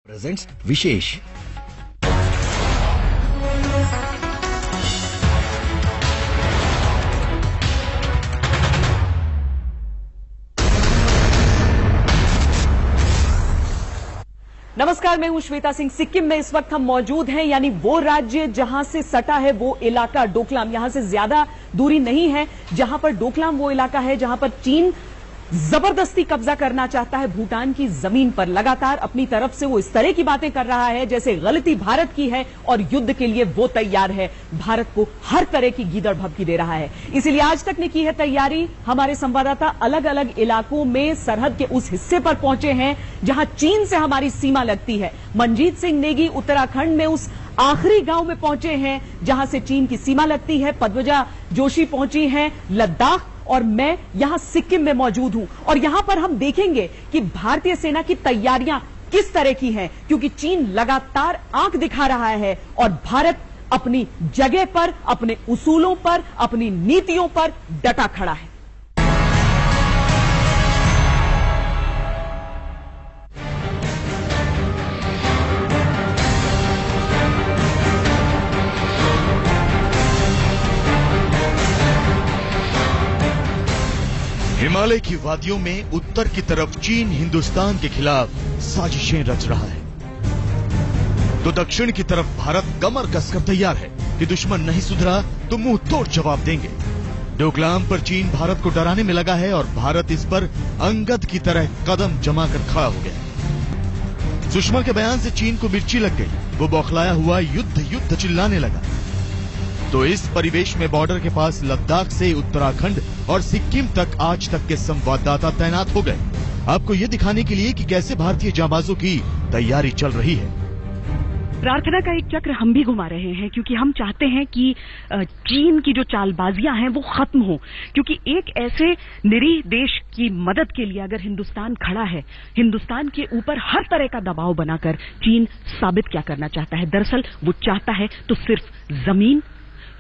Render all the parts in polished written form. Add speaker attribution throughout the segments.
Speaker 1: Presents विशेष।
Speaker 2: नमस्कार, मैं हूं श्वेता सिंह। सिक्किम में इस वक्त हम मौजूद हैं, यानी वो राज्य जहां से सटा है वो इलाका डोकलाम। यहां से ज्यादा दूरी नहीं है जहां पर डोकलाम वो इलाका है जहां पर चीन जबरदस्ती कब्जा करना चाहता है भूटान की जमीन पर। लगातार अपनी तरफ से वो इस तरह की बातें कर रहा है जैसे गलती भारत की है और युद्ध के लिए वो तैयार है। भारत को हर तरह की गीदड़ भभकी दे रहा है। इसीलिए आज तक ने की है तैयारी। हमारे संवाददाता अलग अलग इलाकों में सरहद के उस हिस्से पर पहुंचे हैं जहां चीन से हमारी सीमा लगती है। मनजीत सिंह नेगी उत्तराखंड में उस आखिरी गांव में पहुंचे हैं जहां से चीन की सीमा लगती है। पद्मजा जोशी पहुंची हैं लद्दाख और मैं यहां सिक्किम में मौजूद हूं और यहां पर हम देखेंगे कि भारतीय सेना की तैयारियां किस तरह की हैं, क्योंकि चीन लगातार आंख दिखा रहा है और भारत अपनी जगह पर, अपने उसूलों पर, अपनी नीतियों पर डटा खड़ा है।
Speaker 3: हिमालय की वादियों में उत्तर की तरफ चीन हिंदुस्तान के खिलाफ साजिशें रच रहा है, तो दक्षिण की तरफ भारत कमर कसकर तैयार है कि दुश्मन नहीं सुधरा तो मुंह तोड़ जवाब देंगे। डोकलाम पर चीन भारत को डराने में लगा है और भारत इस पर अंगद की तरह कदम जमाकर खड़ा हो गया। सुषमा के बयान से चीन को मिर्ची लग गई। वो बौखलाया हुआ युद्ध युद्ध चिल्लाने लगा। तो इस परिवेश में बॉर्डर के पास लद्दाख से उत्तराखंड और सिक्किम तक आज तक के संवाददाता तैनात हो गए, आपको ये दिखाने के लिए कि कैसे भारतीय जाबाजों की तैयारी चल रही है।
Speaker 2: प्रार्थना का एक चक्र हम भी घुमा रहे हैं क्योंकि हम चाहते हैं कि चीन की जो चालबाजियां हैं वो खत्म हो, क्योंकि एक ऐसे निरीह देश की मदद के लिए अगर हिंदुस्तान खड़ा है, हिंदुस्तान के ऊपर हर तरह का दबाव बनाकर चीन साबित क्या करना चाहता है। दरअसल वो चाहता है तो सिर्फ जमीन,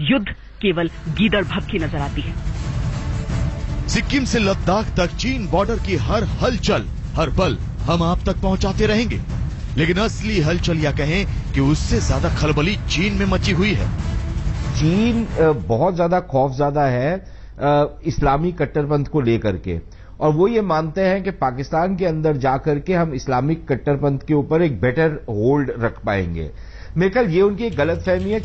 Speaker 2: युद्ध केवल गीदड़ भभकी नजर आती है।
Speaker 3: सिक्किम से लद्दाख तक चीन बॉर्डर की हर हलचल, हर पल हम आप तक पहुंचाते रहेंगे, लेकिन असली हलचल या कहें कि उससे ज्यादा खलबली चीन में मची हुई है।
Speaker 4: चीन बहुत ज्यादा खौफज़दा है इस्लामी कट्टरपंथ को लेकर के, और वो ये मानते हैं कि पाकिस्तान के अंदर जाकर के हम इस्लामिक कट्टरपंथ के ऊपर एक बेटर होल्ड रख पाएंगे। मेरे ख्याल ये उनकी एक गलतफहमी है।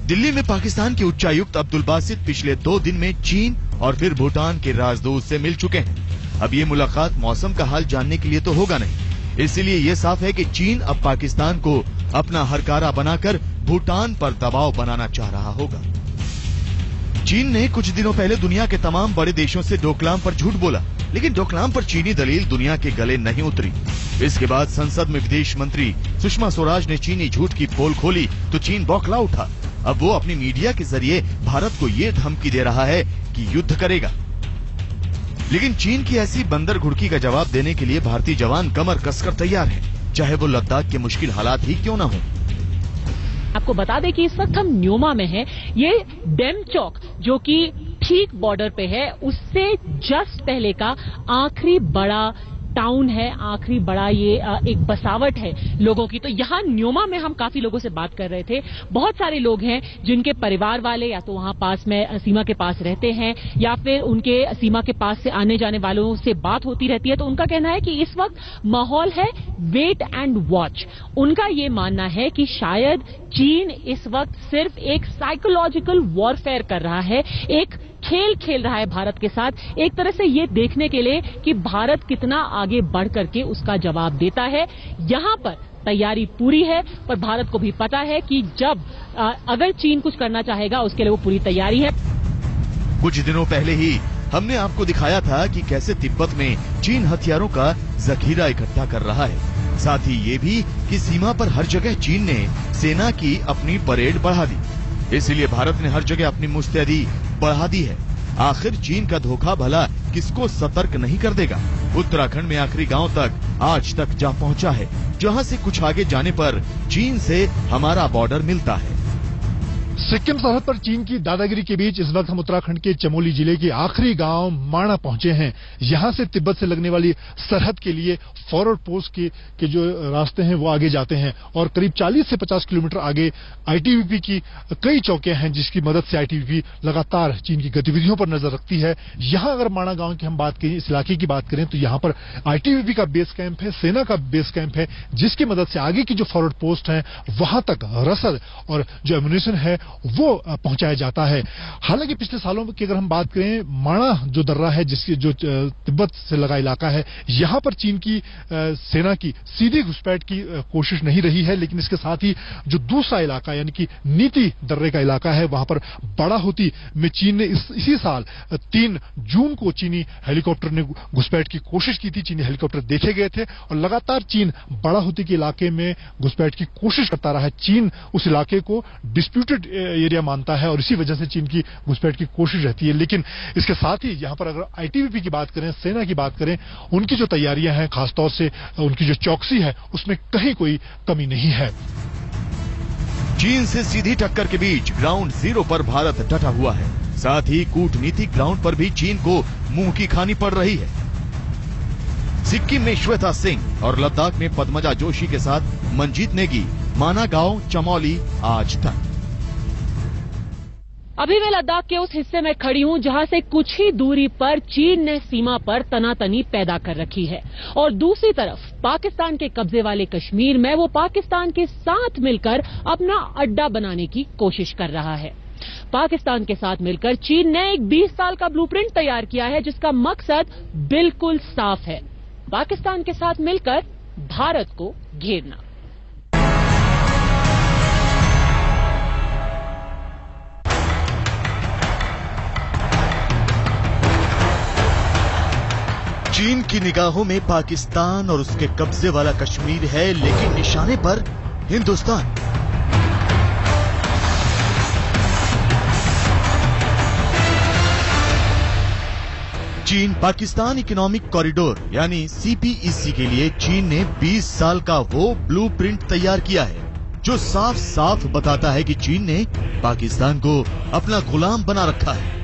Speaker 3: दिल्ली में पाकिस्तान के उच्चायुक्त अब्दुल बासित पिछले 2 दिन में चीन और फिर भूटान के राजदूत से मिल चुके हैं। अब ये मुलाकात मौसम का हाल जानने के लिए तो होगा नहीं, इसलिए ये साफ है कि चीन अब पाकिस्तान को अपना हरकारा बनाकर भूटान पर दबाव बनाना चाह रहा होगा। चीन ने कुछ दिनों पहले दुनिया के तमाम बड़े देशों से डोकलाम पर झूठ बोला, लेकिन डोकलाम पर चीनी दलील दुनिया के गले नहीं उतरी। इसके बाद संसद में विदेश मंत्री सुषमा स्वराज ने चीनी झूठ की पोल खोली तो चीन बौखला उठा। अब वो अपनी मीडिया के जरिए भारत को ये धमकी दे रहा है कि युद्ध करेगा, लेकिन चीन की ऐसी बंदर घुड़की का जवाब देने के लिए भारतीय जवान कमर कसकर तैयार है, चाहे वो लद्दाख के मुश्किल हालात ही क्यों न हो।
Speaker 5: आपको बता दें कि इस वक्त हम न्योमा में हैं। ये डेम चौक जो कि ठीक बॉर्डर पे है, उससे जस्ट पहले का आखिरी बड़ा टाउन है, आखिरी बड़ा ये एक बसावट है लोगों की। तो यहाँ न्योमा में हम काफी लोगों से बात कर रहे थे। बहुत सारे लोग हैं जिनके परिवार वाले या तो वहां पास में सीमा के पास रहते हैं या फिर उनके सीमा के पास से आने जाने वालों से बात होती रहती है। तो उनका कहना है कि इस वक्त माहौल है वेट एंड वॉच। उनका ये मानना है कि शायद चीन इस वक्त सिर्फ एक साइकोलॉजिकल वॉरफेयर कर रहा है, एक खेल खेल रहा है भारत के साथ, एक तरह से ये देखने के लिए कि भारत कितना आगे बढ़ करके उसका जवाब देता है। यहां पर तैयारी पूरी है, पर भारत को भी पता है कि जब अगर चीन कुछ करना चाहेगा उसके लिए वो पूरी तैयारी है।
Speaker 3: कुछ दिनों पहले ही हमने आपको दिखाया था कि कैसे तिब्बत में चीन हथियारों का जखीरा इकट्ठा कर रहा है। साथ ही ये भी कि सीमा पर हर जगह चीन ने सेना की अपनी परेड बढ़ा दी, इसलिए भारत ने हर जगह अपनी मुस्तैदी बढ़ा दी है। आखिर चीन का धोखा भला किसको सतर्क नहीं कर देगा। उत्तराखंड में आखिरी गांव तक आज तक जा पहुंचा है, जहां से कुछ आगे जाने पर चीन से हमारा बॉर्डर मिलता है।
Speaker 1: सिक्किम सरहद पर चीन की दादागिरी के बीच इस वक्त हम उत्तराखंड के चमोली जिले के आखिरी गांव माणा पहुंचे हैं। यहां से तिब्बत से लगने वाली सरहद के लिए फॉरवर्ड पोस्ट के जो रास्ते हैं वो आगे जाते हैं और करीब 40 से 50 किलोमीटर आगे आईटीबीपी की कई चौकियां हैं जिसकी मदद से आईटीबीपी लगातार चीन की गतिविधियों पर नजर रखती है। यहां अगर माणा गांव की हम बात करें, इस इलाके की बात करें, तो यहां पर आईटीबीपी का बेस कैंप है, सेना का बेस कैंप है, जिसकी मदद से आगे की जो फॉरवर्ड पोस्ट है वहां तक रसद और जो एम्युनिशन है वो पहुंचाया जाता है। हालांकि पिछले सालों की अगर हम बात करें, माणा जो दर्रा है जिसकी जो तिब्बत से लगा इलाका है, यहां पर चीन की सेना की सीधी घुसपैठ की कोशिश नहीं रही है, लेकिन इसके साथ ही जो दूसरा इलाका यानी कि नीति दर्रे का इलाका है वहां पर बाड़ाहुती में चीन ने इसी साल 3 जून को चीनी हेलीकॉप्टर ने घुसपैठ की कोशिश की थी। चीनी हेलीकॉप्टर देखे गए थे और लगातार चीन बाड़ाहुती के इलाके में घुसपैठ की कोशिश करता रहा है। चीन उस इलाके को डिस्प्यूटेड एरिया मानता है और इसी वजह से चीन की घुसपैठ की कोशिश रहती है। लेकिन इसके साथ ही यहां पर अगर आईटीबीपी की बात करें, सेना की बात करें, उनकी जो तैयारियां हैं, खासतौर से उनकी जो चौकसी है, उसमें कहीं कोई कमी नहीं है।
Speaker 3: चीन से सीधी टक्कर के बीच ग्राउंड जीरो पर भारत डटा हुआ है। साथ ही कूटनीतिक ग्राउंड पर भी चीन को मुंह की खानी पड़ रही है। सिक्किम में श्वेता सिंह और लद्दाख में पद्मजा जोशी के साथ मंजीत नेगी, माना गांव, चमोली, आज तक।
Speaker 5: अभी मैं लद्दाख के उस हिस्से में खड़ी हूं जहां से कुछ ही दूरी पर चीन ने सीमा पर तनातनी पैदा कर रखी है और दूसरी तरफ पाकिस्तान के कब्जे वाले कश्मीर में वो पाकिस्तान के साथ मिलकर अपना अड्डा बनाने की कोशिश कर रहा है। पाकिस्तान के साथ मिलकर चीन ने एक 20 साल का ब्लूप्रिंट तैयार किया है जिसका मकसद बिल्कुल साफ है, पाकिस्तान के साथ मिलकर भारत को घेरना।
Speaker 3: चीन की निगाहों में पाकिस्तान और उसके कब्जे वाला कश्मीर है, लेकिन निशाने पर हिंदुस्तान। चीन पाकिस्तान इकोनॉमिक कॉरिडोर यानी सीपीईसी के लिए चीन ने 20 साल का वो ब्लूप्रिंट तैयार किया है जो साफ साफ बताता है कि चीन ने पाकिस्तान को अपना गुलाम बना रखा है।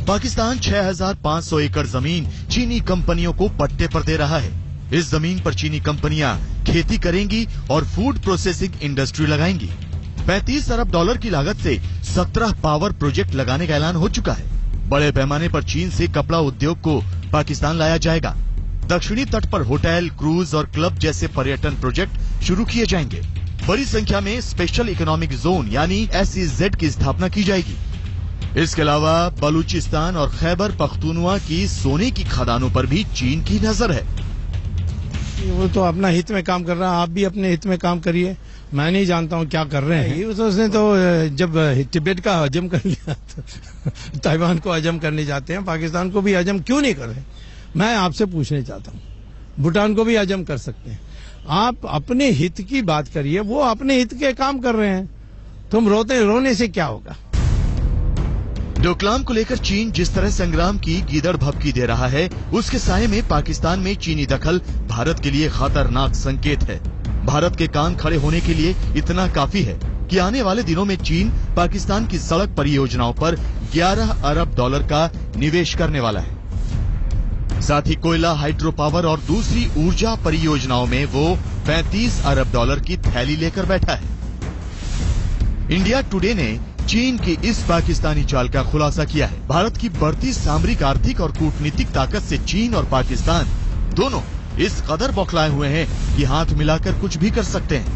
Speaker 3: पाकिस्तान 6500 एकड़ जमीन चीनी कंपनियों को पट्टे पर दे रहा है। इस जमीन पर चीनी कंपनियां खेती करेंगी और फूड प्रोसेसिंग इंडस्ट्री लगाएंगी। 35 अरब डॉलर की लागत से 17 पावर प्रोजेक्ट लगाने का ऐलान हो चुका है। बड़े पैमाने पर चीन से कपड़ा उद्योग को पाकिस्तान लाया जाएगा। दक्षिणी तट पर होटल, क्रूज और क्लब जैसे पर्यटन प्रोजेक्ट शुरू किए जाएंगे। बड़ी संख्या में स्पेशल इकोनॉमिक जोन यानी SEZ की स्थापना की जाएगी। इसके अलावा बलूचिस्तान और खैबर पख्तूनवा की सोने की खदानों पर भी चीन की नजर है।
Speaker 6: वो तो अपना हित में काम कर रहा है, आप भी अपने हित में काम करिए। मैं नहीं जानता हूँ क्या कर रहे हैं। उसने तो जब तिब्बत का हजम कर लिया तो ताइवान को हजम करने जाते हैं, पाकिस्तान को भी हजम क्यों नहीं कर रहे? मैं आपसे पूछने चाहता हूँ, भूटान को भी हजम कर सकते हैं। आप अपने हित की बात करिए, वो अपने हित के काम कर रहे हैं, तुम रोने से क्या होगा?
Speaker 3: डोकलाम को लेकर चीन जिस तरह संग्राम की गीदड़ भभकी दे रहा है, उसके साये में पाकिस्तान में चीनी दखल भारत के लिए खतरनाक संकेत है। भारत के कान खड़े होने के लिए इतना काफी है कि आने वाले दिनों में चीन पाकिस्तान की सड़क परियोजनाओं पर 11 अरब डॉलर का निवेश करने वाला है। साथ ही कोयला, हाइड्रो पावर और दूसरी ऊर्जा परियोजनाओं में वो 35 अरब डॉलर की थैली लेकर बैठा है। इंडिया टुडे ने चीन की इस पाकिस्तानी चाल का खुलासा किया है। भारत की बढ़ती सामरिक, आर्थिक और कूटनीतिक ताकत से चीन और पाकिस्तान दोनों इस कदर बौखलाए हुए हैं कि हाथ मिलाकर कुछ भी कर सकते हैं।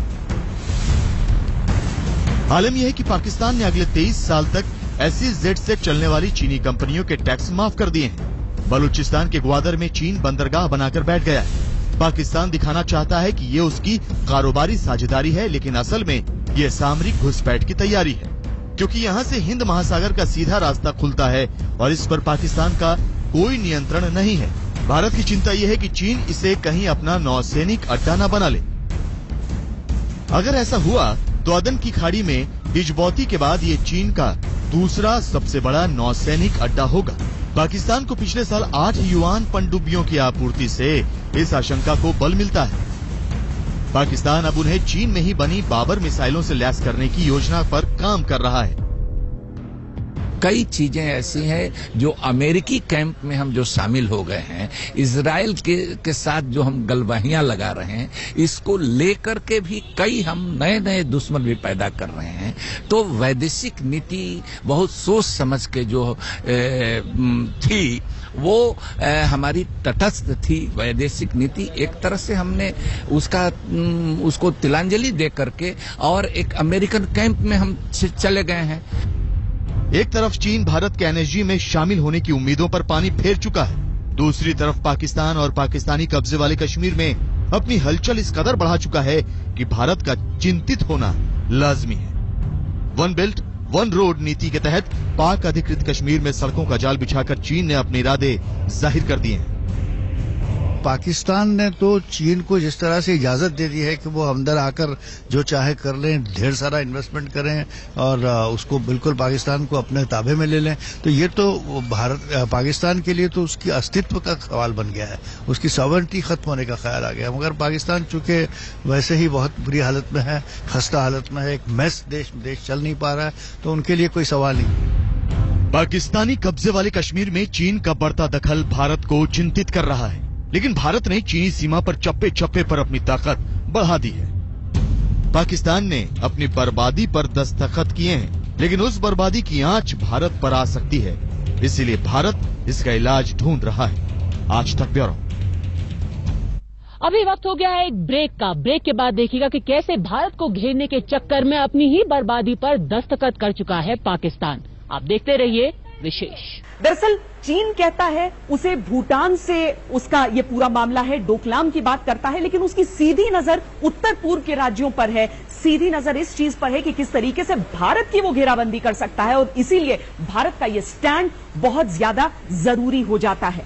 Speaker 3: आलम यह है कि पाकिस्तान ने अगले 23 साल तक SEZ से चलने वाली चीनी कंपनियों के टैक्स माफ कर दिए हैं। बलूचिस्तान के ग्वादर में चीन बंदरगाह बनाकर बैठ गया है। पाकिस्तान दिखाना चाहता है कि ये उसकी कारोबारी साझेदारी है, लेकिन असल में ये सामरिक घुसपैठ की तैयारी है, क्योंकि यहाँ से हिंद महासागर का सीधा रास्ता खुलता है और इस पर पाकिस्तान का कोई नियंत्रण नहीं है। भारत की चिंता यह है कि चीन इसे कहीं अपना नौसैनिक अड्डा न बना ले। अगर ऐसा हुआ तो अदन की खाड़ी में डिजबौती के बाद ये चीन का दूसरा सबसे बड़ा नौसैनिक अड्डा होगा। पाकिस्तान को पिछले साल 8 युआन पनडुब्बियों की आपूर्ति से इस आशंका को बल मिलता है। पाकिस्तान अब उन्हें चीन में ही बनी बाबर मिसाइलों से लैस करने की योजना पर काम कर रहा है।
Speaker 7: कई चीजें ऐसी हैं जो अमेरिकी कैंप में हम जो शामिल हो गए हैं, इजराइल के साथ जो हम गलवाहियां लगा रहे हैं, इसको लेकर के भी कई हम नए नए दुश्मन भी पैदा कर रहे हैं। तो वैदेशिक नीति बहुत सोच समझ के जो थी वो हमारी तटस्थ थी वैदेशिक नीति। एक तरह से हमने उसको तिलांजलि दे करके और एक अमेरिकन कैंप में हम चले गए हैं।
Speaker 3: एक तरफ चीन भारत के एनएसजी में शामिल होने की उम्मीदों पर पानी फेर चुका है, दूसरी तरफ पाकिस्तान और पाकिस्तानी कब्जे वाले कश्मीर में अपनी हलचल इस कदर बढ़ा चुका है कि भारत का चिंतित होना लाजमी है। वन बेल्ट वन रोड नीति के तहत पाक अधिकृत कश्मीर में सड़कों का जाल बिछाकर चीन ने अपने इरादे जाहिर कर दिए हैं।
Speaker 8: पाकिस्तान ने तो चीन को जिस तरह से इजाजत दे दी है कि वो अंदर आकर जो चाहे कर लें, ढेर सारा इन्वेस्टमेंट करें और उसको बिल्कुल पाकिस्तान को अपने ताबे में ले लें, तो ये तो पाकिस्तान के लिए तो उसकी अस्तित्व का सवाल बन गया है, उसकी सॉवरेनिटी खत्म होने का ख्याल आ गया। मगर पाकिस्तान चूंकि वैसे ही बहुत बुरी हालत में है, खस्ता हालत में है, एक मैस देश चल नहीं पा रहा है, तो उनके लिए कोई सवाल नहीं।
Speaker 3: पाकिस्तानी कब्जे वाले कश्मीर में चीन का बढ़ता दखल भारत को चिंतित कर रहा है, लेकिन भारत ने चीनी सीमा पर चप्पे चप्पे पर अपनी ताकत बढ़ा दी है। पाकिस्तान ने अपनी बर्बादी पर दस्तखत किए हैं, लेकिन उस बर्बादी की आंच भारत पर आ सकती है, इसीलिए भारत इसका इलाज ढूंढ रहा है। आज तक ब्यूरो।
Speaker 5: अभी वक्त हो गया है एक ब्रेक का। ब्रेक के बाद देखिएगा कि कैसे भारत को घेरने के चक्कर में अपनी ही बर्बादी पर दस्तखत कर चुका है पाकिस्तान। आप देखते रहिए विशेष।
Speaker 2: दरअसल चीन कहता है उसे भूटान से उसका ये पूरा मामला है, डोकलाम की बात करता है, लेकिन उसकी सीधी नजर उत्तर पूर्व के राज्यों पर है, सीधी नजर इस चीज पर है कि किस तरीके से भारत की वो घेराबंदी कर सकता है, और इसीलिए भारत का ये स्टैंड बहुत ज्यादा जरूरी हो जाता है।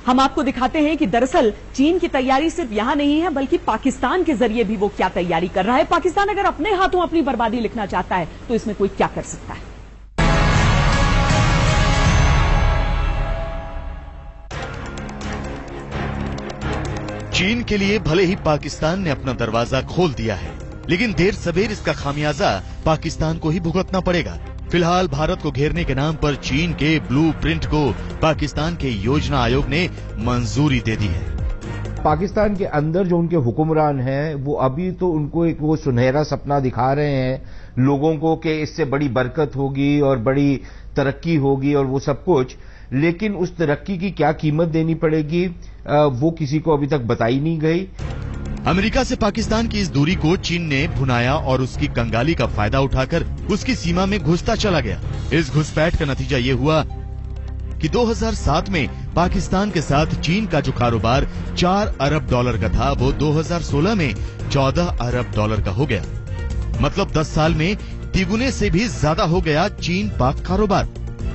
Speaker 2: हम आपको दिखाते हैं कि दरअसल चीन की तैयारी सिर्फ यहां नहीं है, बल्कि पाकिस्तान के जरिए भी वो क्या तैयारी कर रहा है। पाकिस्तान अगर अपने हाथों अपनी बर्बादी लिखना चाहता है तो इसमें कोई क्या कर सकता है।
Speaker 3: चीन के लिए भले ही पाकिस्तान ने अपना दरवाजा खोल दिया है, लेकिन देर सवेर इसका खामियाजा पाकिस्तान को ही भुगतना पड़ेगा। फिलहाल भारत को घेरने के नाम पर चीन के ब्लूप्रिंट को पाकिस्तान के योजना आयोग ने मंजूरी दे दी है।
Speaker 4: पाकिस्तान के अंदर जो उनके हुक्मरान हैं वो अभी तो उनको एक वो सुनहरा सपना दिखा रहे हैं लोगों को कि इससे बड़ी बरकत होगी और बड़ी तरक्की होगी और वो सब कुछ, लेकिन उस तरक्की की क्या कीमत देनी पड़ेगी वो किसी को अभी तक बताई नहीं गई।
Speaker 3: अमेरिका से पाकिस्तान की इस दूरी को चीन ने भुनाया और उसकी कंगाली का फायदा उठाकर उसकी सीमा में घुसता चला गया। इस घुसपैठ का नतीजा ये हुआ कि 2007 में पाकिस्तान के साथ चीन का जो कारोबार 4 अरब डॉलर का था वो 2016 में 14 अरब डॉलर का हो गया। मतलब 10 साल में तिगुने से भी ज्यादा हो गया चीन पाक कारोबार।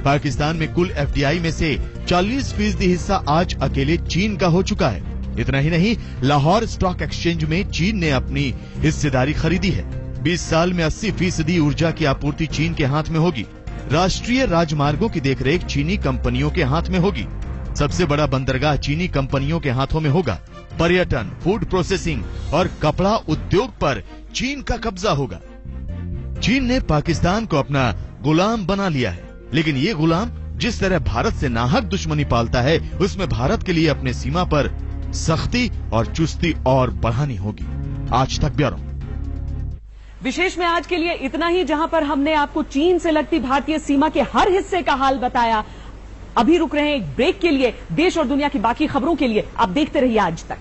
Speaker 3: पाकिस्तान में कुल एफडीआई में से 40% हिस्सा आज अकेले चीन का हो चुका है। इतना ही नहीं, लाहौर स्टॉक एक्सचेंज में चीन ने अपनी हिस्सेदारी खरीदी है। 20 साल में 80% ऊर्जा की आपूर्ति चीन के हाथ में होगी। राष्ट्रीय राजमार्गों की देखरेख चीनी कंपनियों के हाथ में होगी। सबसे बड़ा बंदरगाह चीनी कंपनियों के हाथों में होगा। पर्यटन, फूड प्रोसेसिंग और कपड़ा उद्योग पर चीन का कब्जा होगा। चीन ने पाकिस्तान को अपना गुलाम बना लिया है, लेकिन ये गुलाम जिस तरह भारत से नाहक दुश्मनी पालता है, उसमें भारत के लिए अपने सीमा पर सख्ती और चुस्ती और बढ़ानी होगी। आज तक ब्यूरो।
Speaker 2: विशेष में आज के लिए इतना ही, जहां पर हमने आपको चीन से लगती भारतीय सीमा के हर हिस्से का हाल बताया। अभी रुक रहे हैं एक ब्रेक के लिए। देश और दुनिया की बाकी खबरों के लिए आप देखते रहिए आज तक।